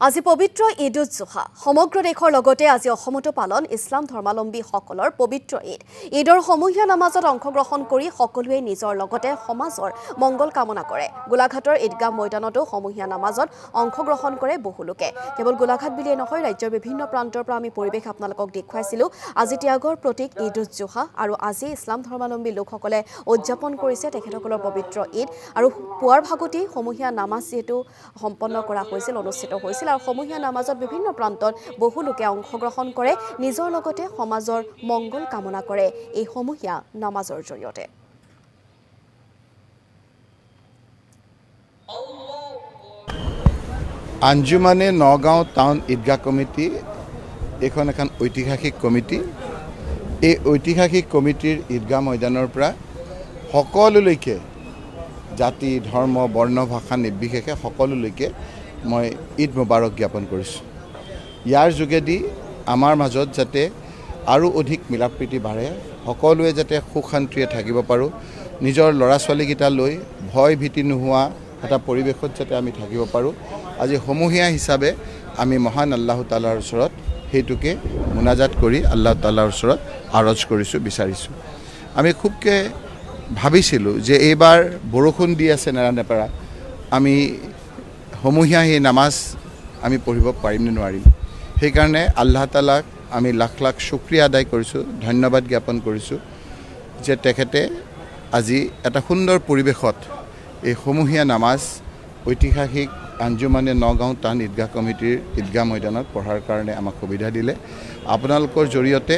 আজি পবিত্ৰ ঈদ উজ জোহা সমগ্ৰ দেশৰ লগতে আজি অসমতো পালন ইছলাম ধৰ্মাৱলম্বীসকলৰ পবিত্ৰ ঈদ। ঈদৰ সমূহীয়া নামাজত অংশগ্ৰহণ কৰি সকলোৱে নিজৰ লগতে সমাজৰ মংগল কামনা কৰে। গোলাঘাটৰ ঈদগাহ ময়দানতো সমূহীয়া নামাজত অংশগ্ৰহণ কৰে বহু লোকে। কেৱল গোলাঘাট বুলিয়ে নহয়, ৰাজ্যৰ বিভিন্ন প্ৰান্তৰ পৰা আমি পৰিৱেশ আপোনালোকক দেখুৱাইছিলোঁ। আজি ত্যাগৰ প্ৰতীক ঈদ উজ জোহা আৰু আজি ইছলাম ধৰ্মাৱলম্বী লোকসকলে উদযাপন কৰিছে তেখেতসকলৰ পবিত্ৰ ঈদ। আৰু পুৱাৰ ভাগতেই সমূহীয়া নামাজ যিহেতু সম্পন্ন কৰা হৈছিল, অনুষ্ঠিত হৈছিল আৰু সমূহীয়া নামাজত বিভিন্ন প্ৰান্তত বহু লোকে অংশগ্ৰহণ কৰে, নিজৰ লগতে সমাজৰ মংগল কামনা কৰে এই সমূহীয়া নামাজৰ জৰিয়তে। আঞ্জুমানে নগাঁও টাউন ঈদগাহ কমিটি এখন ঐতিহাসিক কমিটি। এই ঐতিহাসিক কমিটিৰ ঈদগাহ ময়দানৰ পৰা সকলোলৈকে জাতি ধৰ্ম বৰ্ণ ভাষা নিৰ্বিশেষে সকলোলৈকে মই ঈদ মুবাৰক জ্ঞাপন কৰিছোঁ। ইয়াৰ যোগেদি আমাৰ মাজত যাতে আৰু অধিক মিলা প্ৰীতি বাঢ়ে, সকলোৱে যাতে সুখ শান্তিৰে থাকিব পাৰোঁ, নিজৰ ল'ৰা ছোৱালীকেইটা লৈ ভয় ভীতি নোহোৱা এটা পৰিৱেশত যাতে আমি থাকিব পাৰোঁ, আজি সমূহীয়া হিচাপে আমি মহান আল্লাহ তাআলাৰ ওচৰত সেইটোকে মুনাজাত কৰি আল্লাহ তাআলাৰ ওচৰত আৰজ কৰিছোঁ, বিচাৰিছোঁ। আমি খুবকৈ ভাবিছিলোঁ যে এইবাৰ বৰষুণ দি আছে নেৰানেপেৰা, আমি সমূহীয়া সেই নামাজ আমি পঢ়িব পাৰিম নে নোৱাৰিম। সেইকাৰণে আল্লাহ তাআলাক আমি লাখ লাখ শুক্ৰিয়া আদায় কৰিছোঁ, ধন্যবাদ জ্ঞাপন কৰিছোঁ যে তেখেতে আজি এটা সুন্দৰ পৰিৱেশত এই সমূহীয়া নামাজ ঐতিহাসিক আঞ্জুমানে নগাঁও টাউন ঈদগাহ কমিটিৰ ঈদগাহ ময়দানত পঢ়াৰ কাৰণে আমাক সুবিধা দিলে। আপোনালোকৰ জৰিয়তে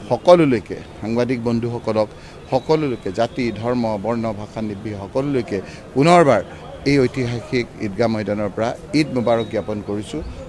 সকলোলৈকে, সাংবাদিক বন্ধুসকলক সকলোলৈকে, জাতি ধৰ্ম বৰ্ণ ভাষা নিৰ্বিশেষে সকলোলৈকে পুনৰবাৰ এই ঐতিহাসিক ঈদগাহ ময়দানৰ পৰা ঈদ মুবাৰক জ্ঞাপন কৰিছোঁ।